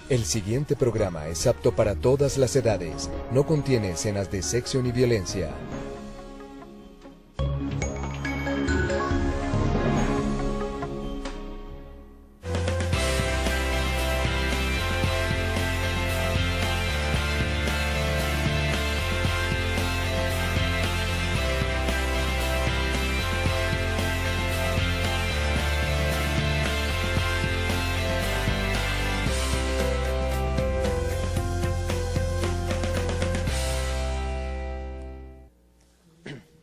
El siguiente programa es apto para todas las edades. No contiene escenas de sexo ni violencia.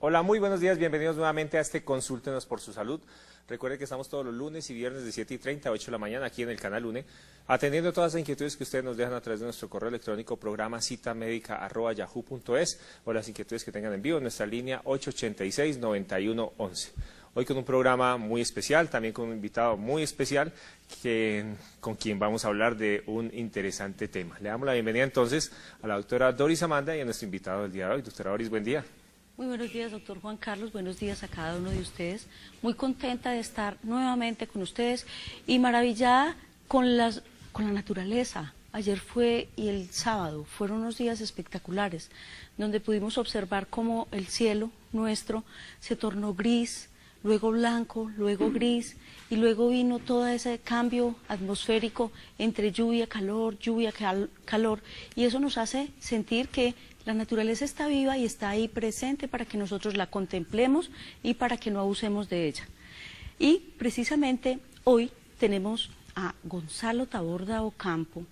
Hola, muy buenos días, bienvenidos nuevamente a este Consúltenos por su Salud. Recuerden que estamos todos los lunes y viernes de 7:30 a 8 de la mañana aquí en el canal UNE, atendiendo todas las inquietudes que ustedes nos dejan a través de nuestro correo electrónico programacitamedica@yahoo.es o las inquietudes que tengan en vivo en nuestra línea 886-9111. Hoy con un programa muy especial, también con un invitado muy especial con quien vamos a hablar de un interesante tema. Le damos la bienvenida entonces a la doctora Doris Amanda y a nuestro invitado del día de hoy. Doctora Doris, buen día. Muy buenos días, doctor Juan Carlos, buenos días a cada uno de ustedes. Muy contenta de estar nuevamente con ustedes y maravillada con la naturaleza. Ayer y el sábado fueron unos días espectaculares, donde pudimos observar cómo el cielo nuestro se tornó gris, luego blanco, luego gris, y luego vino todo ese cambio atmosférico entre lluvia, calor, calor, y eso nos hace sentir que la naturaleza está viva y está ahí presente para que nosotros la contemplemos y para que no abusemos de ella. Y precisamente hoy tenemos a Gonzalo Taborda Ocampo,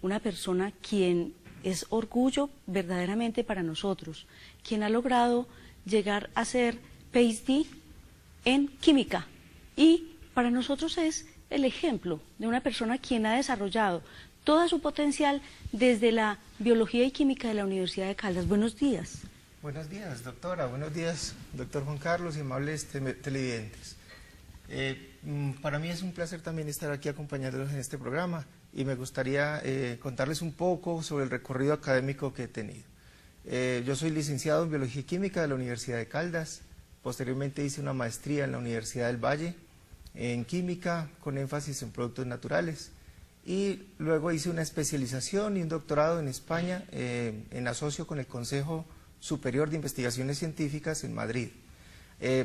una persona quien es orgullo verdaderamente para nosotros, quien ha logrado llegar a ser PhD en química y para nosotros es el ejemplo de una persona quien ha desarrollado todo su potencial desde la biología y química de la Universidad de Caldas. Buenos días. Buenos días, doctora. Buenos días, doctor Juan Carlos y amables televidentes. Para mí es un placer también estar aquí acompañándolos en este programa y me gustaría contarles un poco sobre el recorrido académico que he tenido. Yo soy licenciado en Biología y Química de la Universidad de Caldas. Posteriormente hice una maestría en la Universidad del Valle en Química con énfasis en productos naturales. Y luego hice una especialización y un doctorado en España en asocio con el Consejo Superior de Investigaciones Científicas en Madrid.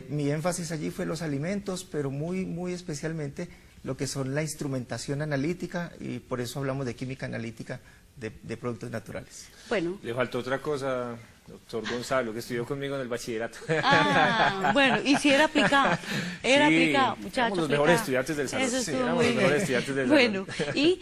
Mi énfasis allí fue los alimentos, pero muy especialmente lo que son la instrumentación analítica y por eso hablamos de química analítica de productos naturales. Bueno. Le faltó otra cosa, doctor Gonzalo, que estudió conmigo en el bachillerato. Bueno, y si era aplicado, aplicado, muchachos. Éramos los mejores estudiantes del salón. Eso estuvo éramos muy los bien. mejores estudiantes del Bueno, salón. y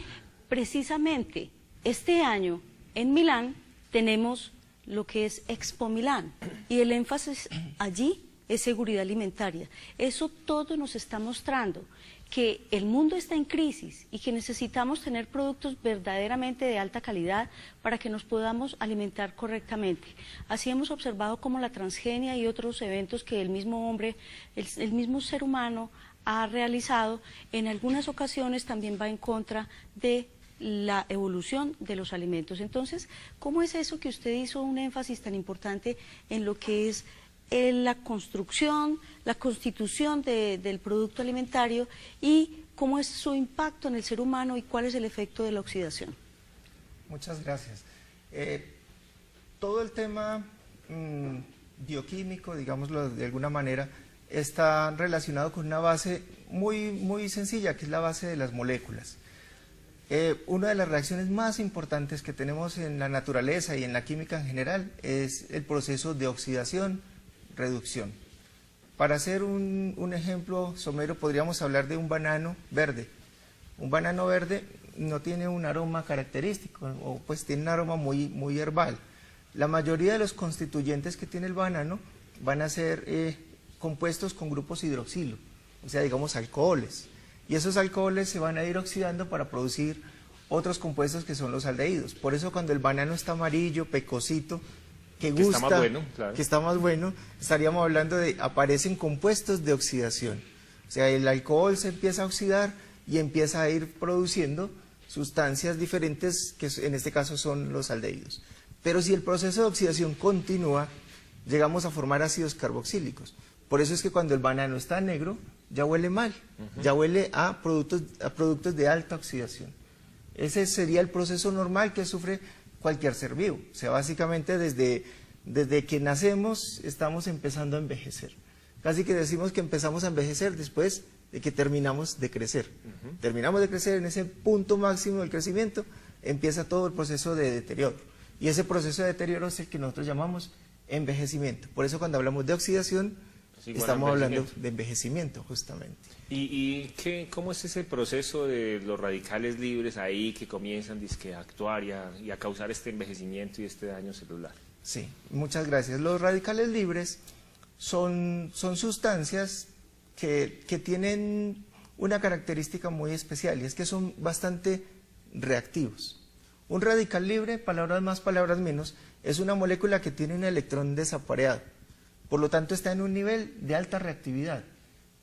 precisamente este año en Milán tenemos lo que es Expo Milán y el énfasis allí es seguridad alimentaria. Eso todo nos está mostrando que el mundo está en crisis y que necesitamos tener productos verdaderamente de alta calidad para que nos podamos alimentar correctamente. Así hemos observado cómo la transgenia y otros eventos que el mismo hombre, el mismo ser humano ha realizado, en algunas ocasiones también va en contra de la evolución de los alimentos. Entonces, ¿cómo es eso que usted hizo un énfasis tan importante en lo que es la construcción, la constitución del producto alimentario y cómo es su impacto en el ser humano y cuál es el efecto de la oxidación? Muchas gracias. Todo el tema bioquímico, digámoslo de alguna manera, está relacionado con una base muy sencilla, que es la base de las moléculas. Una de las reacciones más importantes que tenemos en la naturaleza y en la química en general es el proceso de oxidación, reducción. Para hacer un ejemplo somero podríamos hablar de un banano verde. Un banano verde no tiene un aroma característico, o pues tiene un aroma muy herbal. La mayoría de los constituyentes que tiene el banano van a ser compuestos con grupos hidroxilo, o sea, digamos alcoholes. Y esos alcoholes se van a ir oxidando para producir otros compuestos que son los aldehídos. Por eso cuando el banano está amarillo, pecosito, que gusta, está más bueno, claro. que está más bueno, estaríamos hablando de aparecen compuestos de oxidación. O sea, el alcohol se empieza a oxidar y empieza a ir produciendo sustancias diferentes, que en este caso son los aldehídos. Pero si el proceso de oxidación continúa, llegamos a formar ácidos carboxílicos. Por eso es que cuando el banano está negro, ya huele mal, ya huele a productos de alta oxidación. Ese sería el proceso normal que sufre cualquier ser vivo. O sea, básicamente desde que nacemos estamos empezando a envejecer. Casi que decimos que empezamos a envejecer después de que terminamos de crecer. Terminamos de crecer, en ese punto máximo del crecimiento empieza todo el proceso de deterioro. Y ese proceso de deterioro es el que nosotros llamamos envejecimiento. Por eso cuando hablamos de oxidación, estamos hablando de envejecimiento, justamente. ¿Y cómo es ese proceso de los radicales libres ahí que comienzan dizque, a actuar y a causar este envejecimiento y este daño celular? Sí, muchas gracias. Los radicales libres son sustancias que tienen una característica muy especial, y es que son bastante reactivos. Un radical libre, palabras más, palabras menos, es una molécula que tiene un electrón desapareado. Por lo tanto, está en un nivel de alta reactividad.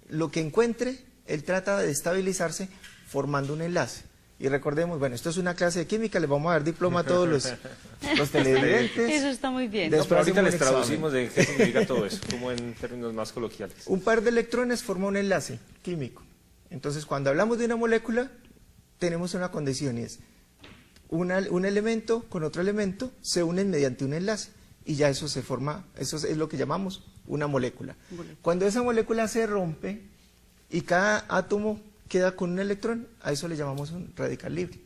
Lo que encuentre, él trata de estabilizarse formando un enlace. Y recordemos, bueno, esto es una clase de química, les vamos a dar diploma a todos los televidentes. Eso está muy bien. No, pero ahorita les traducimos de qué significa todo eso, como en términos más coloquiales. Un par de electrones forma un enlace químico. Entonces, cuando hablamos de una molécula, tenemos una condición, y es un elemento con otro elemento se unen mediante un enlace, y ya eso se forma, eso es lo que llamamos una molécula. Cuando esa molécula se rompe y cada átomo queda con un electrón, a eso le llamamos un radical libre.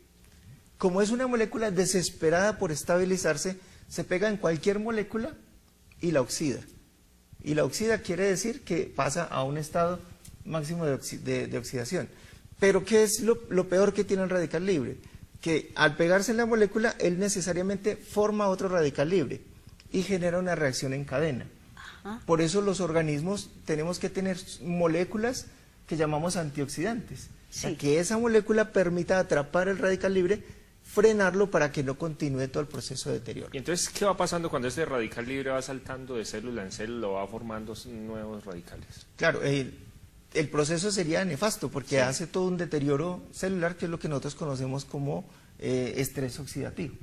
Como es una molécula desesperada por estabilizarse, se pega en cualquier molécula y la oxida. Y la oxida quiere decir que pasa a un estado máximo de oxidación. Pero ¿qué es lo peor que tiene el radical libre? Que al pegarse en la molécula, él necesariamente forma otro radical libre y genera una reacción en cadena. Por eso los organismos tenemos que tener moléculas que llamamos antioxidantes. O sea, que esa molécula permita atrapar el radical libre, frenarlo para que no continúe todo el proceso de deterioro. ¿Y entonces qué va pasando cuando ese radical libre va saltando de célula en célula o va formando nuevos radicales? Claro, el proceso sería nefasto porque hace todo un deterioro celular, que es lo que nosotros conocemos como estrés oxidativo.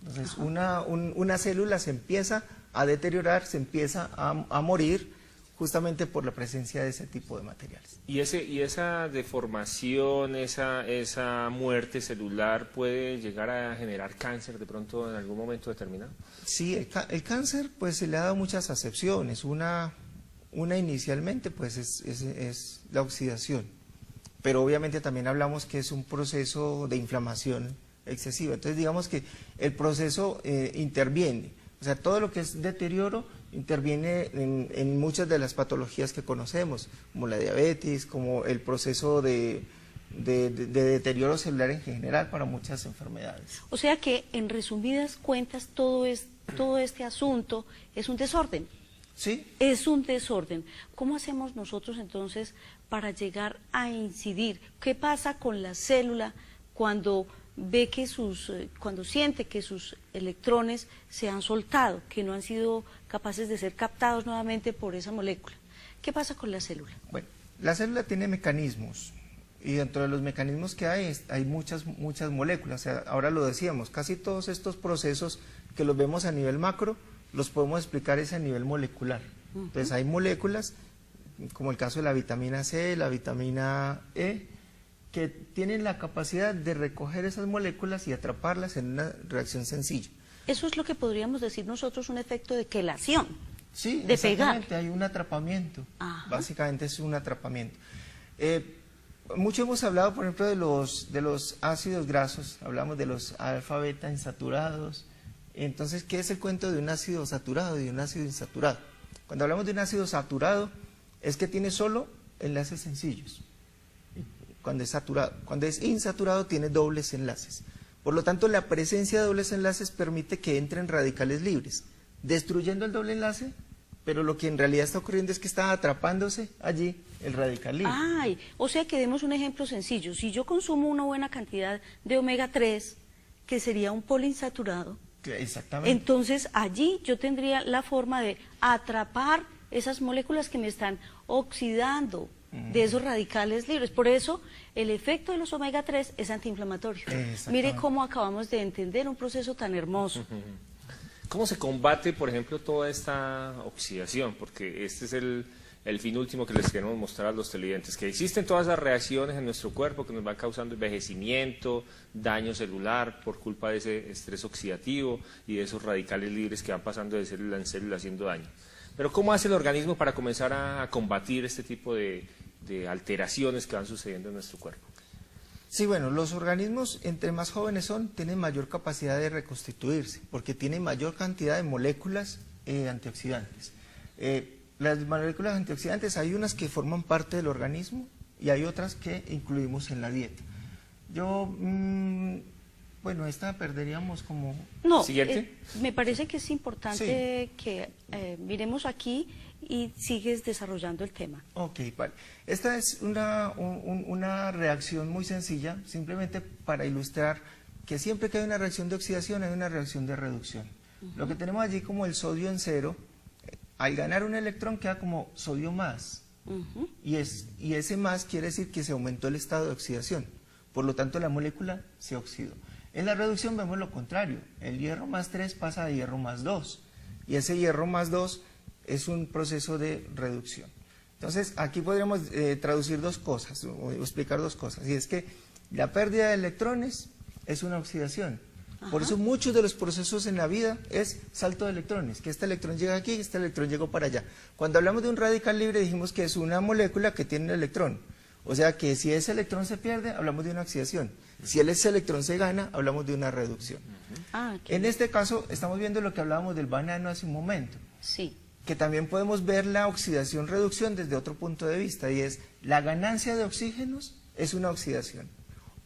Entonces, una célula se empieza a deteriorar, se empieza a morir, justamente por la presencia de ese tipo de materiales. ¿Y esa deformación, esa muerte celular puede llegar a generar cáncer de pronto en algún momento determinado? Sí, el cáncer pues se le ha dado muchas acepciones. Una inicialmente pues es la oxidación, pero obviamente también hablamos que es un proceso de inflamación excesiva. Entonces digamos que el proceso interviene, o sea, todo lo que es deterioro interviene en muchas de las patologías que conocemos, como la diabetes, como el proceso de deterioro celular en general para muchas enfermedades. O sea que, en resumidas cuentas, todo este asunto es un desorden. Sí. Es un desorden. ¿Cómo hacemos nosotros entonces para llegar a incidir? ¿Qué pasa con la célula cuando ve que cuando siente que sus electrones se han soltado, que no han sido capaces de ser captados nuevamente por esa molécula? ¿Qué pasa con la célula? Bueno, la célula tiene mecanismos, y dentro de los mecanismos que hay muchas moléculas. O sea, ahora lo decíamos, casi todos estos procesos que los vemos a nivel macro, los podemos explicar a nivel molecular. Entonces hay moléculas, como el caso de la vitamina C, la vitamina E, que tienen la capacidad de recoger esas moléculas y atraparlas en una reacción sencilla. Eso es lo que podríamos decir nosotros, un efecto de quelación. Sí, de exactamente, pegar. hay un atrapamiento. Básicamente es un atrapamiento. Mucho hemos hablado, por ejemplo, de los ácidos grasos, hablamos de los alfa, beta insaturados. Entonces, ¿qué es el cuento de un ácido saturado y de un ácido insaturado? Cuando hablamos de un ácido saturado, es que tiene solo enlaces sencillos. Cuando es saturado. Cuando es insaturado, tiene dobles enlaces. Por lo tanto, la presencia de dobles enlaces permite que entren radicales libres, destruyendo el doble enlace, pero lo que en realidad está ocurriendo es que está atrapándose allí el radical libre. Ay, o sea que demos un ejemplo sencillo. Si yo consumo una buena cantidad de omega 3, que sería un poliinsaturado, exactamente, entonces allí yo tendría la forma de atrapar esas moléculas que me están oxidando de esos radicales libres. Por eso el efecto de los omega 3 es antiinflamatorio. Mire cómo acabamos de entender un proceso tan hermoso. ¿Cómo se combate, por ejemplo, toda esta oxidación? Porque este es el fin último que les queremos mostrar a los televidentes, que existen todas las reacciones en nuestro cuerpo que nos van causando envejecimiento, daño celular por culpa de ese estrés oxidativo y de esos radicales libres que van pasando de célula en célula haciendo daño. Pero ¿cómo hace el organismo para comenzar a combatir este tipo de alteraciones que van sucediendo en nuestro cuerpo? Sí, bueno, los organismos, entre más jóvenes son, tienen mayor capacidad de reconstituirse, porque tienen mayor cantidad de moléculas antioxidantes. Las moléculas antioxidantes, hay unas que forman parte del organismo y hay otras que incluimos en la dieta. Bueno, esta perderíamos como... No, ¿Siguiente? Me parece que es importante que miremos aquí y sigues desarrollando el tema. Ok, vale. Esta es una reacción muy sencilla, simplemente para ilustrar que siempre que hay una reacción de oxidación hay una reacción de reducción. Lo que tenemos allí como el sodio en cero, al ganar un electrón queda como sodio más, y ese más quiere decir que se aumentó el estado de oxidación, por lo tanto la molécula se oxidó. En la reducción vemos lo contrario, el hierro más 3 pasa a hierro más 2, y ese hierro más 2 es un proceso de reducción. Entonces, aquí podríamos traducir dos cosas, o explicar dos cosas, y es que la pérdida de electrones es una oxidación. Por eso muchos de los procesos en la vida es salto de electrones, que este electrón llega aquí, este electrón llegó para allá. Cuando hablamos de un radical libre dijimos que es una molécula que tiene un electrón, o sea que si ese electrón se pierde, hablamos de una oxidación. Si ese electrón se gana, hablamos de una reducción. En este caso, estamos viendo lo que hablábamos del banano hace un momento. Sí. Que también podemos ver la oxidación-reducción desde otro punto de vista, y es la ganancia de oxígenos es una oxidación,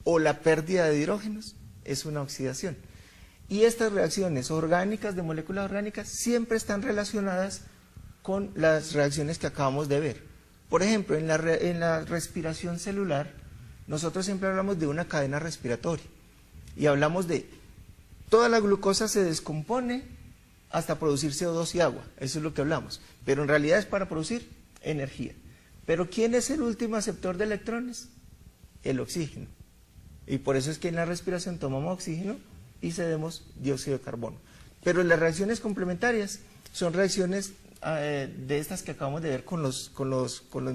o la pérdida de hidrógenos es una oxidación. Y estas reacciones orgánicas de moléculas orgánicas siempre están relacionadas con las reacciones que acabamos de ver. Por ejemplo, en la respiración celular, nosotros siempre hablamos de una cadena respiratoria, y hablamos de toda la glucosa se descompone hasta producir CO2 y agua, eso es lo que hablamos, pero en realidad es para producir energía. Pero ¿quién es el último aceptor de electrones? El oxígeno. Y por eso es que en la respiración tomamos oxígeno y cedemos dióxido de carbono. Pero las reacciones complementarias son reacciones de estas que acabamos de ver con los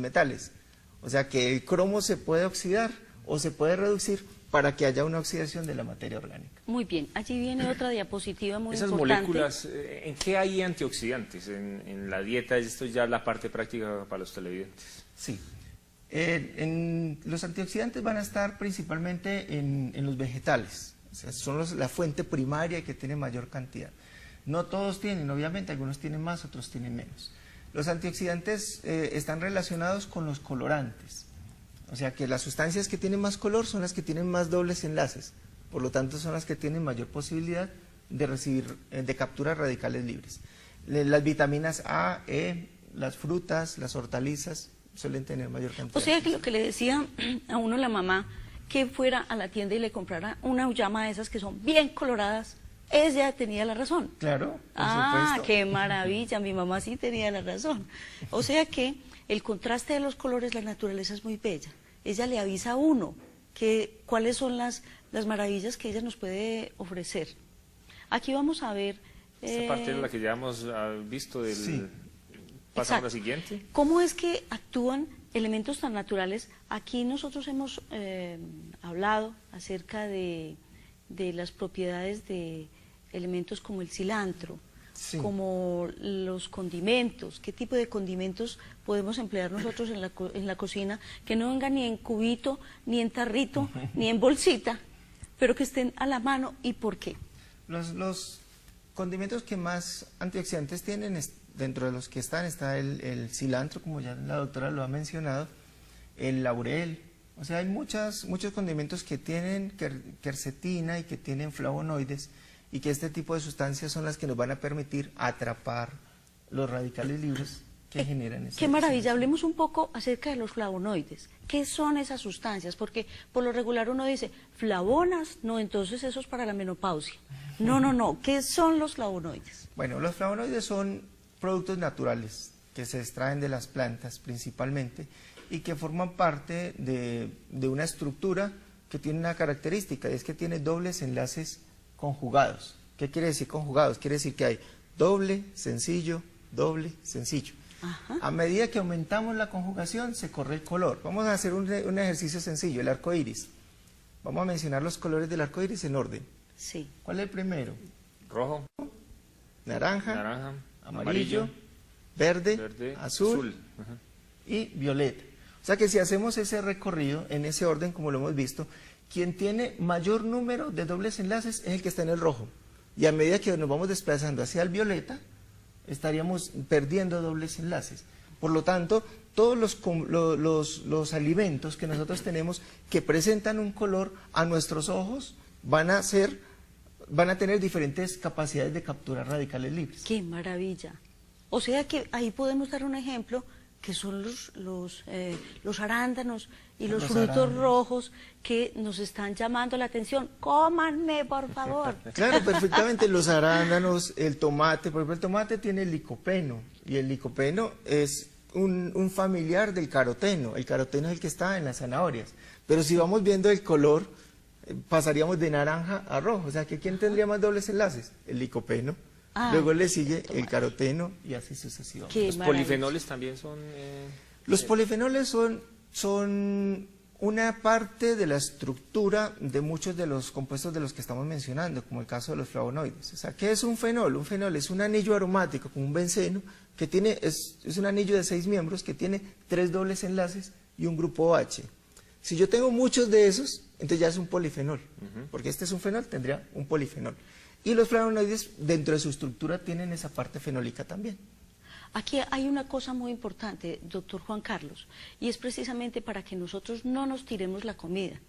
metales. O sea que el cromo se puede oxidar o se puede reducir para que haya una oxidación de la materia orgánica. Muy bien, allí viene otra diapositiva muy Esas importante. moléculas, ¿en qué hay antioxidantes? En la dieta, esto es ya la parte práctica para los televidentes. Sí. Los antioxidantes van a estar principalmente en los vegetales, o sea, son la fuente primaria que tiene mayor cantidad. No todos tienen, obviamente, algunos tienen más, otros tienen menos. Los antioxidantes están relacionados con los colorantes, o sea que las sustancias que tienen más color son las que tienen más dobles enlaces, por lo tanto son las que tienen mayor posibilidad de capturar radicales libres. Las vitaminas A, E, las frutas, las hortalizas suelen tener mayor cantidad. O sea que lo que le decía a uno la mamá, que fuera a la tienda y le comprara una auyama de esas que son bien coloradas, ella tenía la razón. Claro, por supuesto. Qué maravilla, mi mamá sí tenía la razón. O sea que el contraste de los colores, la naturaleza es muy bella. Ella le avisa a uno cuáles son las maravillas que ella nos puede ofrecer. Aquí vamos a ver... Esta parte es la que ya hemos visto del... Sí. ¿Pasamos a la siguiente? ¿Cómo es que actúan elementos tan naturales? Aquí nosotros hemos hablado acerca de las propiedades de elementos como el cilantro, Sí. como los condimentos. ¿Qué tipo de condimentos podemos emplear nosotros en la cocina que no vengan ni en cubito, ni en tarrito, ni en bolsita, pero que estén a la mano? ¿Y por qué? Los condimentos que más antioxidantes tienen, dentro de los que está el cilantro, como ya la doctora lo ha mencionado, el laurel, o sea, hay muchos condimentos que tienen quercetina y que tienen flavonoides, y que este tipo de sustancias son las que nos van a permitir atrapar los radicales libres que generan ese. Qué maravilla, hablemos un poco acerca de los flavonoides. ¿Qué son esas sustancias? Porque por lo regular uno dice, flavonas, no, entonces eso es para la menopausia. No, ¿qué son los flavonoides? Bueno, los flavonoides son productos naturales que se extraen de las plantas principalmente y que forman parte de una estructura que tiene una característica, y es que tiene dobles enlaces conjugados. ¿Qué quiere decir conjugados? Quiere decir que hay doble, sencillo, doble, sencillo. Ajá. A medida que aumentamos la conjugación, se corre el color. Vamos a hacer un ejercicio sencillo, el arco iris. Vamos a mencionar los colores del arco iris en orden. Sí. ¿Cuál es el primero? Rojo, Naranja, naranja, amarillo, verde, verde, azul Ajá. y violeta. O sea que si hacemos ese recorrido en ese orden, como lo hemos visto, quien tiene mayor número de dobles enlaces es el que está en el rojo. Y a medida que nos vamos desplazando hacia el violeta, estaríamos perdiendo dobles enlaces. Por lo tanto, todos los alimentos que nosotros tenemos que presentan un color a nuestros ojos van a tener diferentes capacidades de capturar radicales libres. ¡Qué maravilla! O sea que ahí podemos dar un ejemplo que son los arándanos y los frutos arándanos rojos que nos están llamando la atención. ¡Cómanme, por favor! Claro, perfectamente, los arándanos, el tomate, por ejemplo, el tomate tiene el licopeno, y el licopeno es un familiar del caroteno. El caroteno es el que está en las zanahorias. Pero si vamos viendo el color, pasaríamos de naranja a rojo. O sea, que ¿quién tendría más dobles enlaces? El licopeno. Luego le sigue el caroteno y así sucesivamente. Los polifenoles también son... Los polifenoles son una parte de la estructura de muchos de los compuestos de los que estamos mencionando, como el caso de los flavonoides. O sea, ¿qué es un fenol? Un fenol es un anillo aromático, como un benceno, que es un anillo de 6 miembros que tiene 3 dobles enlaces y un grupo OH. Si yo tengo muchos de esos, entonces ya es un polifenol, porque este es un fenol, tendría un polifenol. Y los flavonoides, dentro de su estructura, tienen esa parte fenólica también. Aquí hay una cosa muy importante, doctor Juan Carlos, y es precisamente para que nosotros no nos tiremos la comida.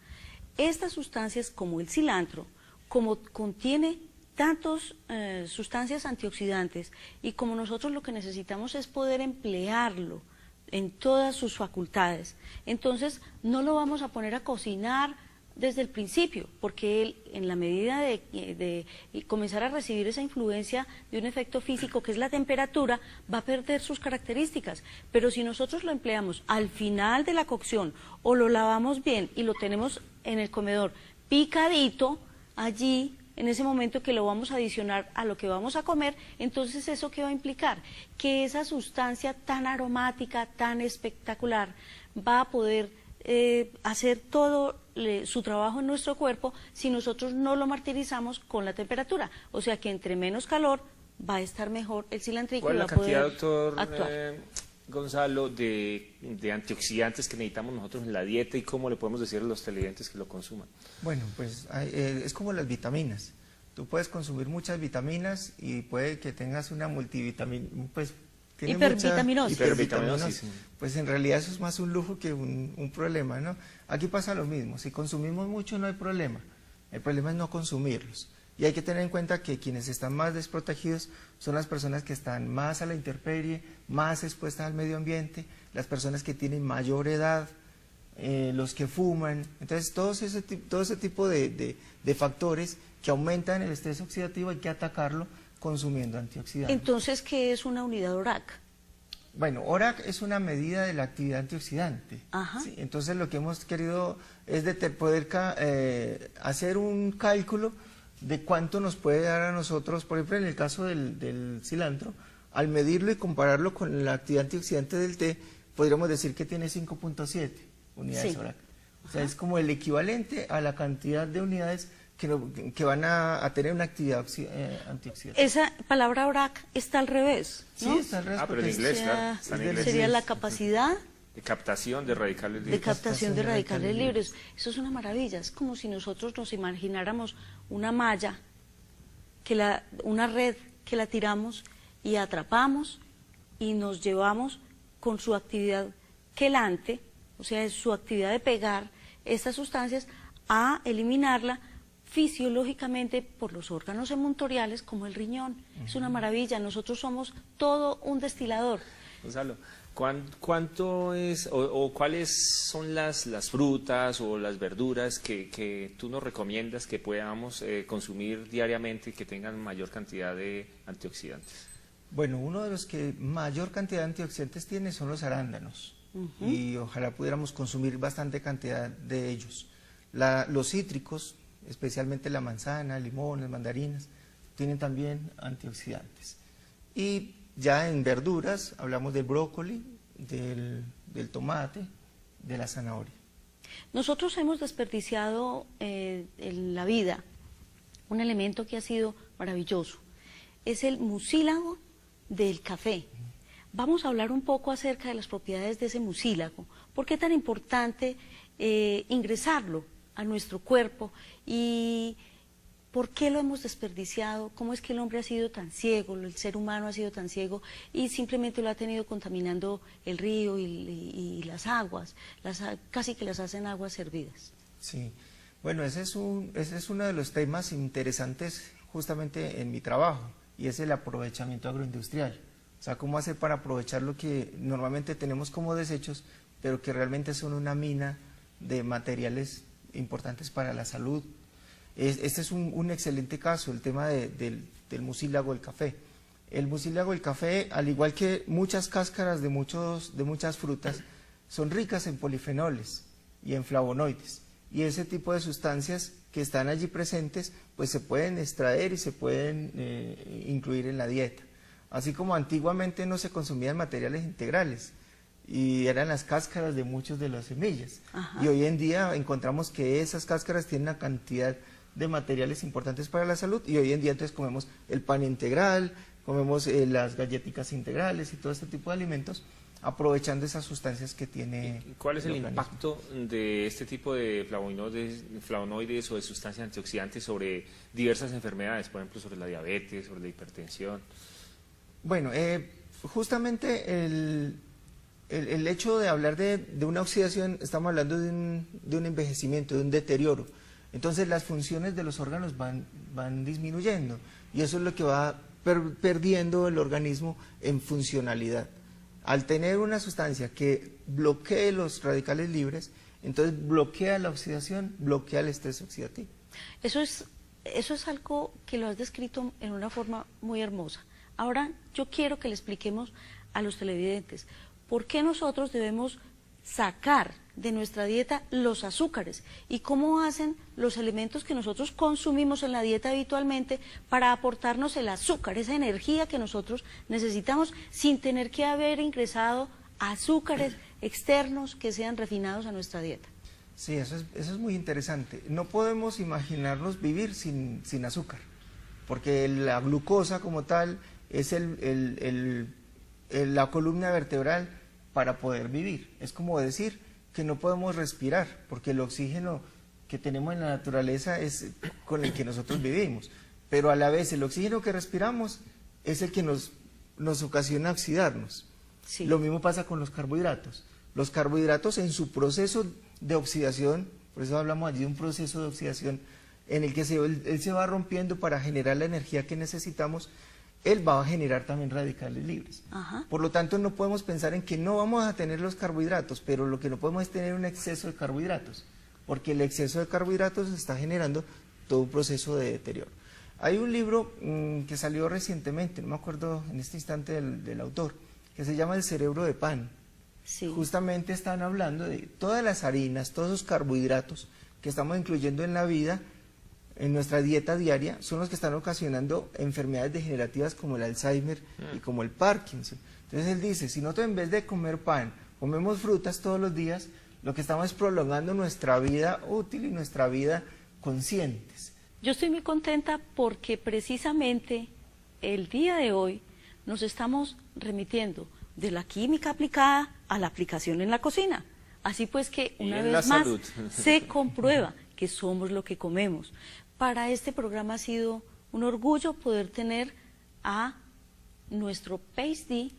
Estas sustancias, como el cilantro, como contiene tantas sustancias antioxidantes, y como nosotros lo que necesitamos es poder emplearlo en todas sus facultades, entonces no lo vamos a poner a cocinar desde el principio, porque él, en la medida de comenzar a recibir esa influencia de un efecto físico que es la temperatura, va a perder sus características. Pero si nosotros lo empleamos al final de la cocción o lo lavamos bien y lo tenemos en el comedor picadito, allí, en ese momento que lo vamos a adicionar a lo que vamos a comer, entonces ¿eso qué va a implicar? Que esa sustancia tan aromática, tan espectacular, va a poder hacer todo su trabajo en nuestro cuerpo si nosotros no lo martirizamos con la temperatura. O sea que entre menos calor va a estar mejor el cilantrico y va a poder ¿Cuál es la cantidad, doctor actuar. Gonzalo, de antioxidantes que necesitamos nosotros en la dieta y cómo le podemos decir a los televidentes que lo consuman? Bueno, pues es como las vitaminas. Tú puedes consumir muchas vitaminas y puede que tengas una multivitamina, pues tiene Hipervitaminosis. Hipervitaminosis, sí. Pues en realidad eso es más un lujo que un problema, ¿no? Aquí pasa lo mismo, si consumimos mucho no hay problema, el problema es no consumirlos. Y hay que tener en cuenta que quienes están más desprotegidos son las personas que están más a la intemperie, más expuestas al medio ambiente, las personas que tienen mayor edad, los que fuman. Entonces todo ese tipo de factores que aumentan el estrés oxidativo hay que atacarlo consumiendo antioxidantes. Entonces, ¿qué es una unidad ORAC? Bueno, ORAC es una medida de la actividad antioxidante. Ajá. ¿Sí? Entonces lo que hemos querido es poder hacer un cálculo de cuánto nos puede dar a nosotros, por ejemplo en el caso del cilantro, al medirlo y compararlo con la actividad antioxidante del té, podríamos decir que tiene 5.7 unidades Sí. ORAC. O sea, es como el equivalente a la cantidad de unidades que van a tener una actividad antioxidante. Esa palabra ORAC está al revés, ¿no? Sí, está al revés. pero en porque inglés, O sea, claro, está en inglés. sería la capacidad De captación de radicales de libres. captación de radicales libres. Eso es una maravilla, es como si nosotros nos imagináramos una malla, una red que la tiramos y atrapamos y nos llevamos con su actividad quelante, o sea, su actividad de pegar estas sustancias, a eliminarla fisiológicamente por los órganos emuntoriales como el riñón. Es una maravilla, nosotros somos todo un destilador. Gonzalo, ¿cuánto es o cuáles son las frutas o las verduras que tú nos recomiendas que podamos consumir diariamente y que tengan mayor cantidad de antioxidantes? Bueno, uno de los que mayor cantidad de antioxidantes tiene son los arándanos. Y ojalá pudiéramos consumir bastante cantidad de ellos. Los cítricos, especialmente la manzana, limones, mandarinas, tienen también antioxidantes. Y Ya en verduras hablamos del brócoli, del tomate, de la zanahoria. Nosotros hemos desperdiciado en la vida un elemento que ha sido maravilloso. Es el mucílago del café. Vamos a hablar un poco acerca de las propiedades de ese mucílago. ¿Por qué es tan importante ingresarlo a nuestro cuerpo? ¿Y por qué lo hemos desperdiciado? ¿Cómo es que el hombre ha sido tan ciego, el ser humano ha sido tan ciego y simplemente lo ha tenido contaminando el río y las aguas, casi que las hacen aguas hervidas? Sí, bueno, ese es uno de los temas interesantes justamente en mi trabajo, y es el aprovechamiento agroindustrial. O sea, cómo hacer para aprovechar lo que normalmente tenemos como desechos, pero que realmente son una mina de materiales importantes para la salud. Este es un excelente caso, el tema del mucílago del café. El mucílago del café, al igual que muchas cáscaras de muchas frutas, son ricas en polifenoles y en flavonoides. Y ese tipo de sustancias que están allí presentes, pues se pueden extraer y se pueden incluir en la dieta. Así como antiguamente no se consumían materiales integrales, y eran las cáscaras de muchas de las semillas. Ajá. Y hoy en día encontramos que esas cáscaras tienen una cantidad de materiales importantes para la salud, y hoy en día entonces comemos el pan integral, comemos las galletitas integrales y todo este tipo de alimentos, aprovechando esas sustancias que tiene. ¿Cuál es el impacto de este tipo de flavonoides o de sustancias antioxidantes sobre diversas enfermedades, por ejemplo sobre la diabetes, sobre la hipertensión? Bueno, justamente el hecho de hablar de una oxidación, estamos hablando de un envejecimiento, de un deterioro. Entonces las funciones de los órganos van disminuyendo, y eso es lo que va perdiendo el organismo en funcionalidad. Al tener una sustancia que bloquee los radicales libres, entonces bloquea la oxidación, bloquea el estrés oxidativo. Eso es algo que lo has descrito en una forma muy hermosa. Ahora yo quiero que le expliquemos a los televidentes por qué nosotros debemos sacar de nuestra dieta los azúcares y cómo hacen los elementos que nosotros consumimos en la dieta habitualmente para aportarnos el azúcar, esa energía que nosotros necesitamos sin tener que haber ingresado azúcares externos que sean refinados a nuestra dieta. Sí, eso es muy interesante. No podemos imaginarnos vivir sin azúcar, porque la glucosa como tal es la columna vertebral para poder vivir. Es como decir que no podemos respirar, porque el oxígeno que tenemos en la naturaleza es con el que nosotros vivimos, pero a la vez el oxígeno que respiramos es el que nos ocasiona oxidarnos. Sí. Lo mismo pasa con los carbohidratos. Los carbohidratos en su proceso de oxidación, por eso hablamos allí de un proceso de oxidación en el que él se va rompiendo para generar la energía que necesitamos. Él va a generar también radicales libres. Ajá. Por lo tanto, no podemos pensar en que no vamos a tener los carbohidratos, pero lo que no podemos es tener un exceso de carbohidratos, porque el exceso de carbohidratos está generando todo un proceso de deterioro. Hay un libro que salió recientemente, no me acuerdo en este instante del autor, que se llama El cerebro de pan. Sí. Justamente están hablando de todas las harinas, todos los carbohidratos que estamos incluyendo en la vida, en nuestra dieta diaria, son los que están ocasionando enfermedades degenerativas como el Alzheimer y como el Parkinson. Entonces él dice, si nosotros en vez de comer pan, comemos frutas todos los días, lo que estamos es prolongando nuestra vida útil y nuestra vida conscientes. Yo estoy muy contenta porque precisamente el día de hoy nos estamos remitiendo de la química aplicada a la aplicación en la cocina. Así pues que una vez más se comprueba que somos lo que comemos. Para este programa ha sido un orgullo poder tener a nuestro PhD,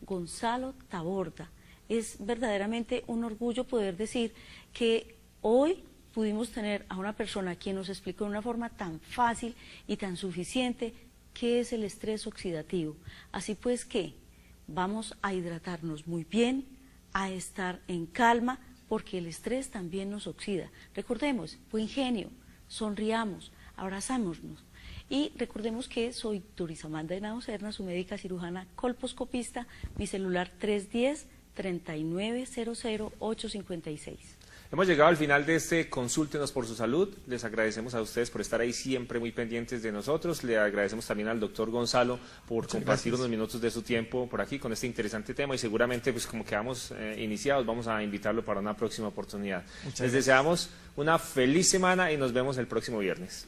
Gonzalo Taborda. Es verdaderamente un orgullo poder decir que hoy pudimos tener a una persona quien nos explicó de una forma tan fácil y tan suficiente qué es el estrés oxidativo. Así pues que vamos a hidratarnos muy bien, a estar en calma, porque el estrés también nos oxida. Recordemos, buen genio, sonriamos, abrazámonos. Y recordemos que soy Doris Amanda Henao Serna, su médica cirujana colposcopista, mi celular 310-3900-856. Hemos llegado al final de este Consúltenos por su salud. Les agradecemos a ustedes por estar ahí siempre muy pendientes de nosotros. Le agradecemos también al doctor Gonzalo por compartir unos minutos de su tiempo por aquí con este interesante tema y seguramente pues como quedamos iniciados vamos a invitarlo para una próxima oportunidad. Les deseamos una feliz semana y nos vemos el próximo viernes.